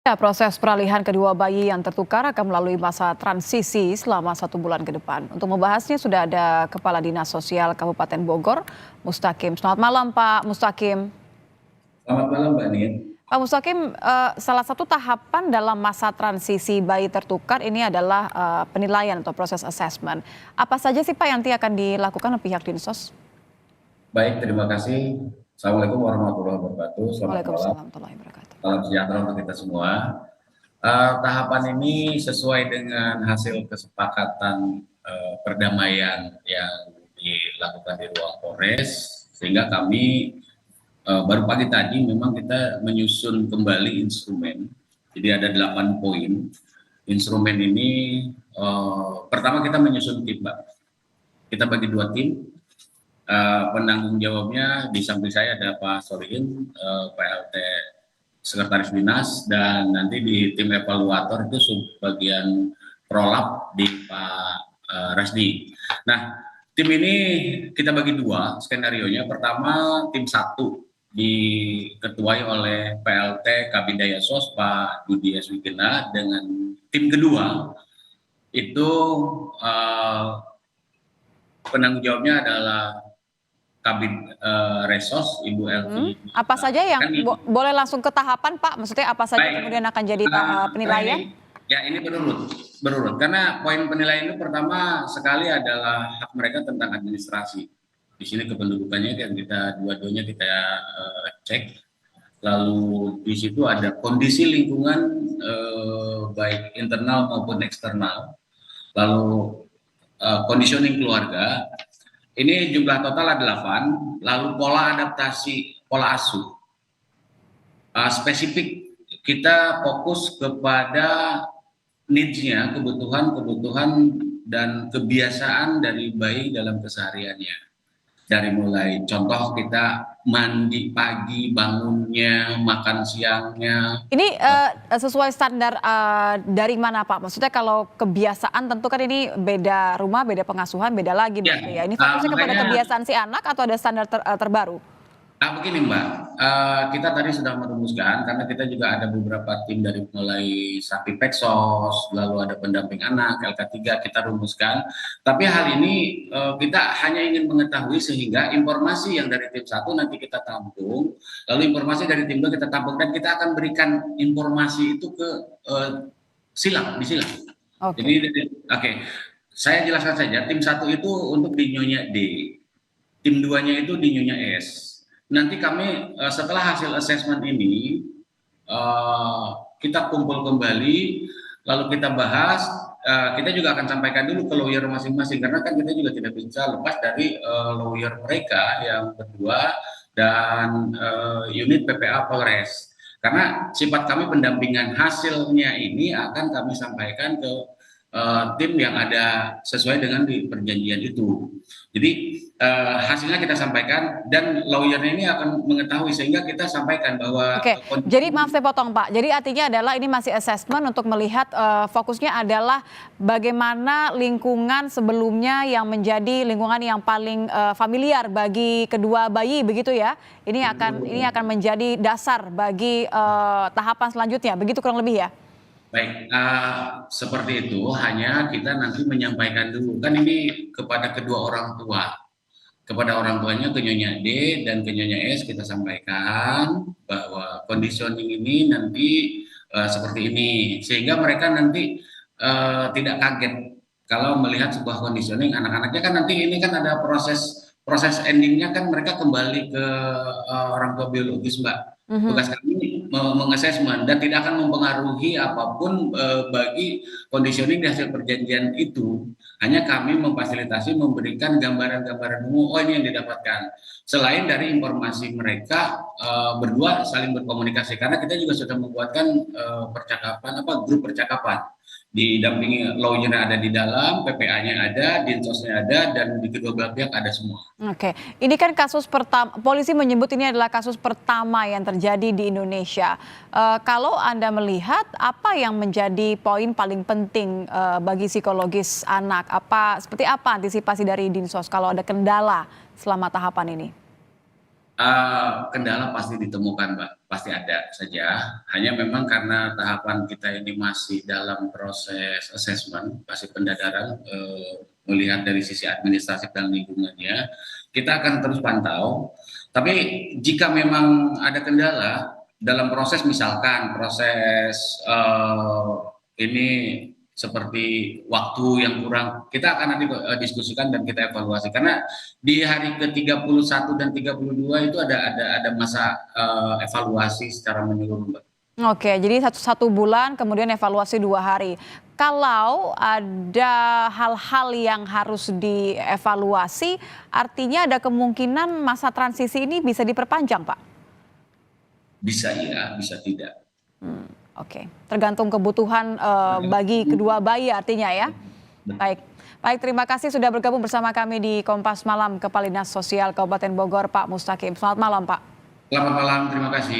Ya, proses peralihan kedua bayi yang tertukar akan melalui masa transisi selama 1 bulan ke depan. Untuk membahasnya sudah ada Kepala Dinas Sosial Kabupaten Bogor, Mustaqim. Selamat malam, Pak Mustaqim. Selamat malam Mbak Nien. Pak Mustaqim, salah satu tahapan dalam masa transisi bayi tertukar ini adalah penilaian atau proses assessment. Apa saja sih Pak yang nanti akan dilakukan oleh pihak Dinsos? Baik, terima kasih. Assalamualaikum warahmatullahi wabarakatuh. Selamat malam. Waalaikumsalam warahmatullahi wabarakatuh. Salam sejahtera untuk kita semua. Tahapan ini sesuai dengan hasil kesepakatan perdamaian yang dilakukan di ruang Polres, sehingga kami baru pagi tadi memang kita menyusun kembali instrumen. Jadi ada 8 poin. Instrumen ini pertama kita menyusun tim, Mbak. Kita bagi 2 tim. Penanggung jawabnya di samping saya ada Pak Solihin, PLT Sekretaris Dinas, dan nanti di tim evaluator itu subbagian prolab di Pak Rasdi. Nah, tim ini kita bagi 2 skenarionya. Pertama, tim 1 diketuai oleh PLT Kabin Daya Sos Pak Dudi Eswigena, dengan tim kedua itu penanggung jawabnya adalah Kabin Resos Ibu Elvi. Apa saja yang boleh langsung ke tahapan Pak? Maksudnya apa saja Baik. kemudian akan jadi penilaian? Ini berurut. Karena poin penilaian itu pertama sekali adalah hak mereka tentang administrasi. Di sini kependudukannya yang kita dua-duanya kita cek. Lalu di situ ada kondisi lingkungan baik internal maupun eksternal. Lalu conditioning keluarga. Ini jumlah total ada 8, lalu pola adaptasi, pola asuh. Spesifik kita fokus kepada needs-nya, kebutuhan dan kebiasaan dari bayi dalam kesehariannya. Dari mulai contoh kita mandi pagi, bangunnya, makan siangnya. Ini sesuai standar dari mana Pak? Maksudnya kalau kebiasaan tentu kan ini beda rumah, beda pengasuhan, beda lagi begitu ya. Ini fokusnya kepada kebiasaan si anak atau ada standar terbaru? Begini Mbak, kita tadi sudah merumuskan karena kita juga ada beberapa tim dari mulai Sapi Peksos, lalu ada pendamping anak, LK3 kita rumuskan. Tapi hal ini kita hanya ingin mengetahui sehingga informasi yang dari tim 1 nanti kita tampung, lalu informasi dari tim 2 kita tampung, dan kita akan berikan informasi itu ke silang. Okay. Jadi saya jelaskan saja, tim 1 itu untuk di Nyonya D, tim 2-nya itu di Nyonya S. Nanti kami setelah hasil assessment ini kita kumpul kembali, lalu kita bahas. Kita juga akan sampaikan dulu ke lawyer masing-masing, karena kan kita juga tidak bisa lepas dari lawyer mereka yang berdua dan unit PPA Polres. Karena sifat kami pendampingan hasilnya ini akan kami sampaikan ke tim yang ada sesuai dengan di perjanjian itu. Jadi hasilnya kita sampaikan dan lawyernya ini akan mengetahui, sehingga kita sampaikan bahwa. Oke, jadi maaf saya potong Pak. Jadi artinya adalah ini masih assessment untuk melihat fokusnya adalah bagaimana lingkungan sebelumnya yang menjadi lingkungan yang paling familiar bagi kedua bayi begitu ya. Ini akan menjadi dasar bagi tahapan selanjutnya. Begitu kurang lebih ya. Baik, seperti itu. Hanya kita nanti menyampaikan dulu, kan ini kepada kedua orang tua, kepada orang tuanya, ke Nyonya D dan ke Nyonya S, kita sampaikan bahwa conditioning ini nanti seperti ini, sehingga mereka nanti tidak kaget kalau melihat sebuah conditioning. Anak-anaknya kan nanti ini kan ada proses endingnya, kan mereka kembali ke orang tua biologis Mbak. Tugas kami mengassessment dan tidak akan mempengaruhi apapun bagi conditioning di hasil perjanjian itu. Hanya kami memfasilitasi, memberikan gambaran-gambaran umum, ini yang didapatkan. Selain dari informasi mereka berdua saling berkomunikasi, karena kita juga sudah membuatkan grup percakapan. Didampingi lawyer ada di dalam, PPA-nya ada, Dinsosnya ada, dan di kedua belah pihak ada semua. Oke, ini kan kasus pertama, polisi menyebut ini adalah kasus pertama yang terjadi di Indonesia. Kalau Anda melihat apa yang menjadi poin paling penting bagi psikologis anak, seperti apa antisipasi dari Dinsos kalau ada kendala selama tahapan ini? Kendala pasti ditemukan, Mbak, pasti ada saja. Hanya memang karena tahapan kita ini masih dalam proses assessment, masih pendadaran, melihat dari sisi administratif dan lingkungannya, kita akan terus pantau. Tapi jika memang ada kendala dalam proses, misalkan proses ini seperti waktu yang kurang, kita akan nanti diskusikan dan kita evaluasi. Karena di hari ke-31 dan 32 itu ada masa evaluasi secara menyeluruh, Mbak. Oke, jadi satu bulan kemudian evaluasi 2 hari. Kalau ada hal-hal yang harus dievaluasi, artinya ada kemungkinan masa transisi ini bisa diperpanjang, Pak? Bisa iya, bisa tidak. Oke, tergantung kebutuhan bagi kedua bayi artinya ya. Baik, baik, terima kasih sudah bergabung bersama kami di Kompas Malam, Kepala Dinas Sosial Kabupaten Bogor, Pak Mustaqim. Selamat malam, Pak. Selamat malam, terima kasih.